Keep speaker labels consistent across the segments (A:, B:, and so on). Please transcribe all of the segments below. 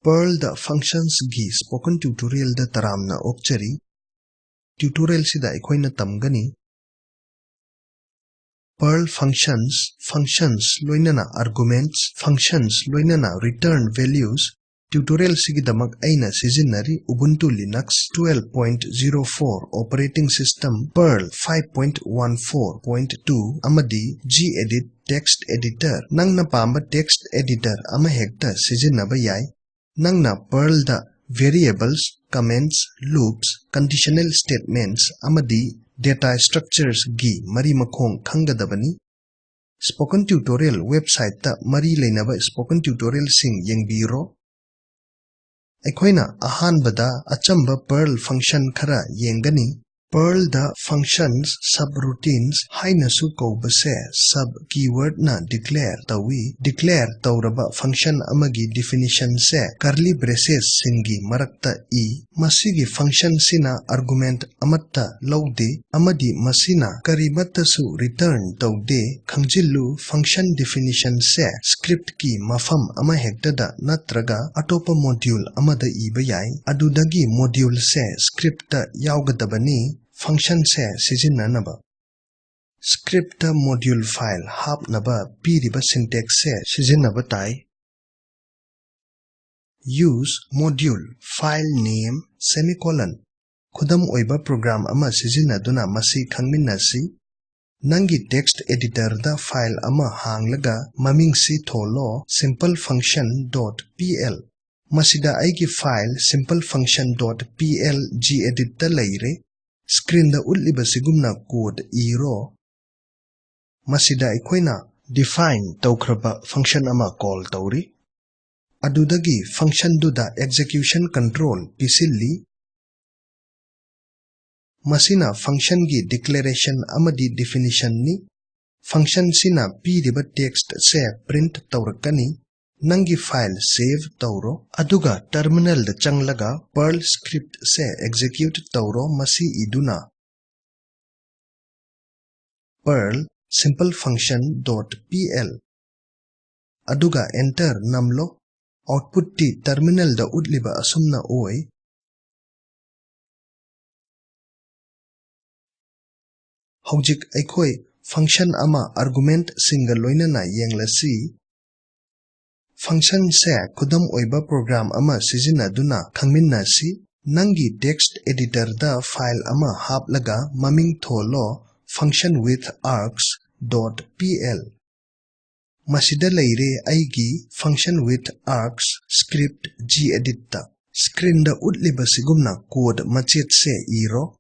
A: Perl the functions gi spoken tutorial da taramna okchari. Tutorial sida aikoina tamgani. Perl functions loinana arguments, functions loinana return values. Tutorial sigidamak aina sizinari Ubuntu Linux 12.04 operating system, Perl 5.14.2 amadi gedit text editor. Nangna pamba text editor ama hekta sizinaba yai. Nangna Perl da variables, comments, loops, conditional statements amadi data structures gi mari makhong khangadabani. Spoken tutorial website ta mari leinaba spoken tutorial sing yengbiro. Aikoina ahanbada achamba Perl function khara yengani. Perl da functions subroutines hainasu kaubase sub keyword na declare tawi. Declare tauraba function amagi definition se curly braces singi marakta I. Masigi function sina argument amatta laude amadi masina karimata su return taude khangjillu function definition se script ki mafam ama hektada natraga atopa module amada iba yai. Adudagi module se script ta yaugadabani. Function se sizinanaba. Script module file hapnaba piriba syntax se sizinaba tai. Use module file name semicolon. Khudam oiba program ama sizinaduna masi khangminasi. Nangi text editor da file ama hanglaga maming si tholo simplefunction.pl. Masida aigi file simplefunction.pl gedit da leire. Screen da uliba sigumna code iro. Masida aikoina define taukraba function ama call tauri. Adudagi function duda execution control pisilli. Masina function gi declaration amadi definition ni. Function sina piriba text se print taurakani. Nangi file save tauro. Aduga terminal da changlaga Perl script se execute tauro masi iduna. Perl simplefunction.pl. Aduga enter namlo. Output ti terminal da udliba asumna oi. Haujik aikoi function ama argument single loinana yenglasi. Function se kudam oiba program ama sizinaduna khangminnasi. Nangi text editor da file ama haplaga maming tholo functionwithargs.pl. Masida leire aigi functionwithargs script gedit ta. Screen da udliba sigumna code machet se iro.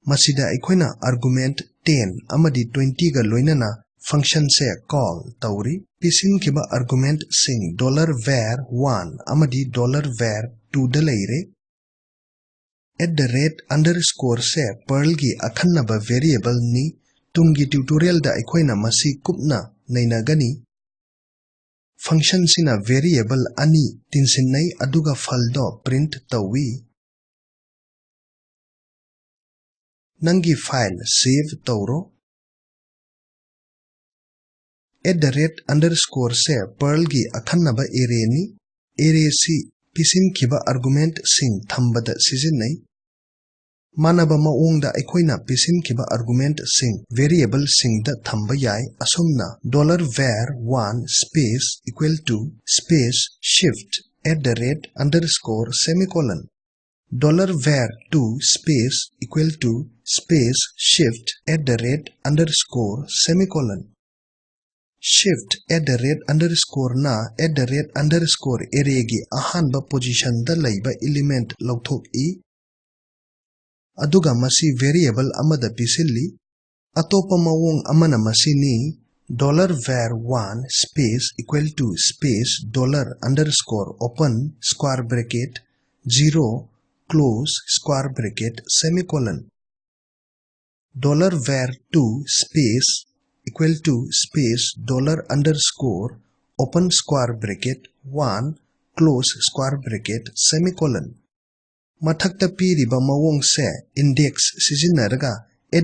A: Masida aikoina argument 10 amadi 20 ga loinana function se call tauri. Pisin kiba argument sing $var1 amadi $var2 da leire. @_ se Perl gi akhannaba variable ni. Tungi tutorial da aikoina masi kupna nainagani. Function sina variable ani tinsinnai aduga faldo print tawi. Nangi file save tauro. @_ se Perl gi akhannaba array ni. Array si pisin kiba argument sing thambada sizinai. Manaba maungda aikoina pisin kiba argument sing variable sing da thamba yai asumna $var1 space equal to space shift @_ semicolon. $var2 space equal to space shift @_ semicolon. Shift @_ na @_ array gi ahanba position da laiba element lauthok I. Aduga masi variable amada pisilli. Atopa mawong amana masini $var1 space equal to space $_ open square bracket 0 close square bracket semicolon. $var2 space equal to space $_ open square bracket 1 close square bracket semicolon. Mathakta piriba mawong se index sizinaraga @_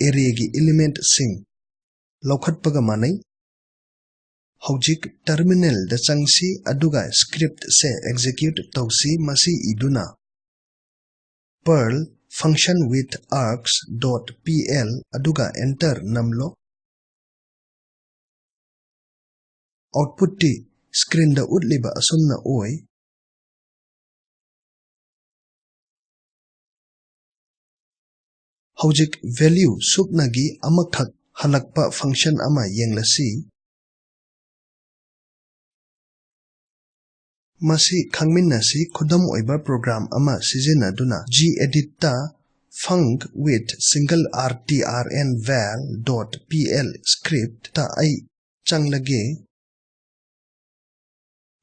A: array gi element sing. Laukhatpaga manai. Hojik terminal da changsi aduga script se execute tausi masi iduna. Perl function with args.pl aduga enter namlo. Output ti screen da utliba asumna oi. Hojik value supnagi amakhak halakpa function ama yenglasi. Masi khangminnasi khudam oiba program ama sizinaduna gedit ta func with single rtrnval.pl script ta ai changlage.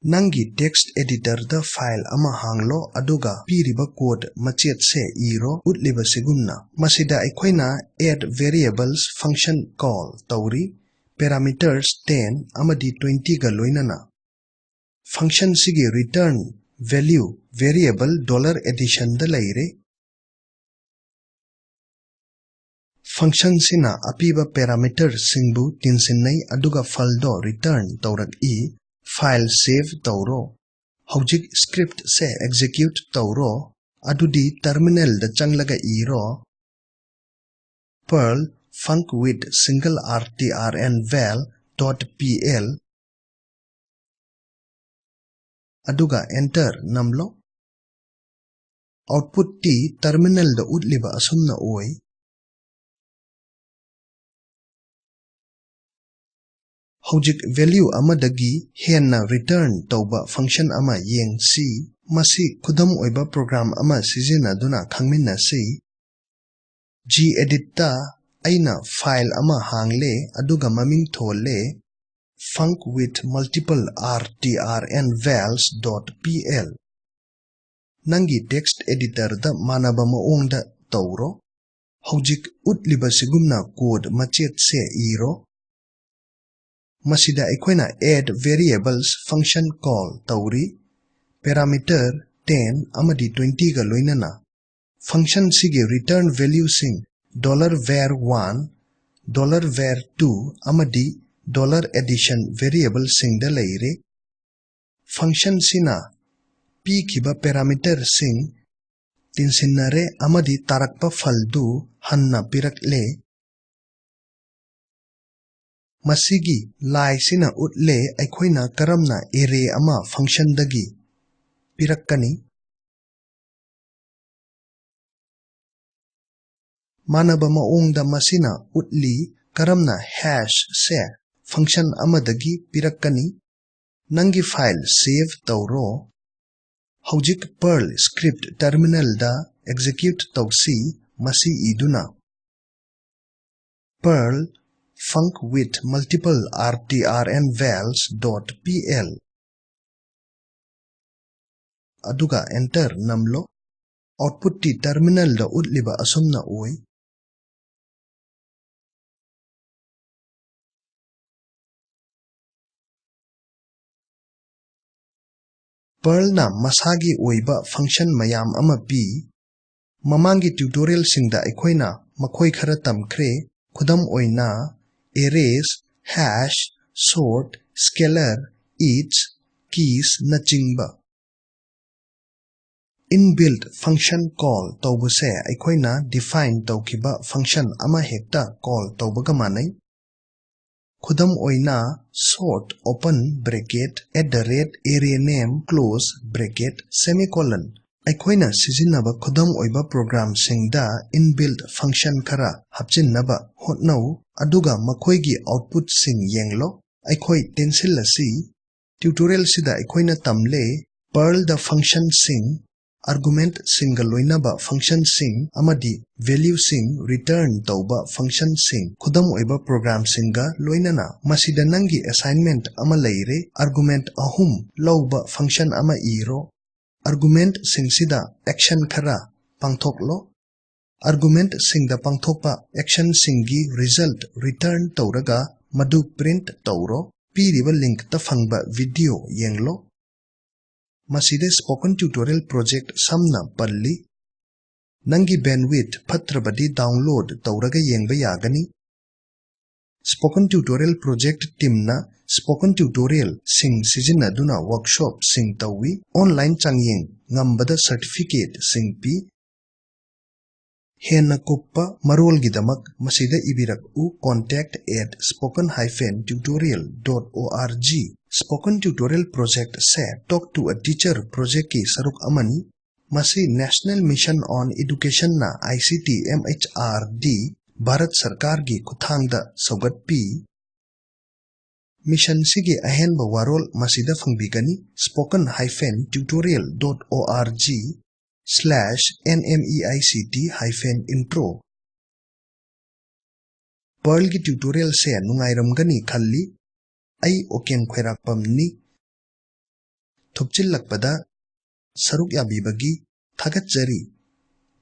A: Nangi text editor da file ama hanglo aduga piriba code machet se iro utliba sigumna. Masida aikhoina add variables function call tauri parameters 10 amadi 20 ga loinana. Function sige return value variable $addition da laire. Function sina apiba parameter singbu tinsinnai aduga faldo return taurak I file save tauro. Hojik script se execute tauro adudi terminal da changlaga iro. Perl func with single rtrnval.pl aduga enter namlo. Output ti terminal da utliba asumna oi. Hojik value amadagi henna return tauba function ama yeng si masi khudam oiba program ama sizinaduna khangminna si. Gedit ta aina file ama hangle aduga maming thole func with multiple rtrnvals.pl nangi text editor da manaba maong da tauro. Hojik utliba sigumna code machet se iro. Masida aikhoina add variables function call tauri parameter 10 amadi 20 ga loinana. Function sige return value sing $var1 $var2 amadi $addition variable sing da laire. Function sina p kiba parameter sing tinsinnare amadi tarakpa faldu hanna pirakle. Masigi lai sina utle aikhoina karamna array ama function dagi pirakkani. Manaba maongda masina utli karamna hash se function amadagi pirakkani. Nangi file save tauro. Hojik Perl script terminal da execute tausi masi iduna. Perl func with multiple rtrnvals.pl aduga enter namlo. Output ti terminal da utliba asumna oi. Perl na masagi oiba function mayam ama pi. Mamangi tutorial singda aikhoina makhoi khara tamkhre khudam oina arrays, hash, sort, scalar, each, keys na chingba. Inbuilt function call taubuse aikhoina define taukiba function ama hekta call taubaga manai. Khudam oina sort open bracket @array name close bracket semicolon. Aikhoina sizinaba khudam oiba program singda inbuilt function khara hapchinnaba hotnau aduga makhoigi output sing yenglo. Aikhoi tensil lasi tutorial sida aikhoina tamle Perl da function sing argument single loinaba function sing amadi value sing return tauba function sing khudam oiba program singa loinana. Masida nangi assignment ama leire argument ahum lauba function ama iro. Argument sing sida action khara pangthoklo. Argument sing da pangthokpa action singi result return tauraga madu print tauro. Piriba link ta fangba video yenglo. Maside spoken tutorial project samna palli. Nangi bandwidth patrabadi download tauraga yengba yagani. Spoken Tutorial Project Team na Spoken Tutorial sing sizinaduna workshop sing tawi online changyeng ngambada certificate sing pi Hena kuppa marol gidamak masida ibirak u contact@spoken-tutorial.org. Spoken Tutorial Project se Talk to a Teacher Project ki saruk amani masi National Mission on Education na ICT MHRD Bharat Sarkar gi kuthangda saugat pi Mission sige ahenba warol masida fangbigani spoken-tutorial.org/nmeict-intro Perl gi tutorial se nungairamgani khalli ai oken khwairakpamni thupchillakpada saruk yabibagi thagatjari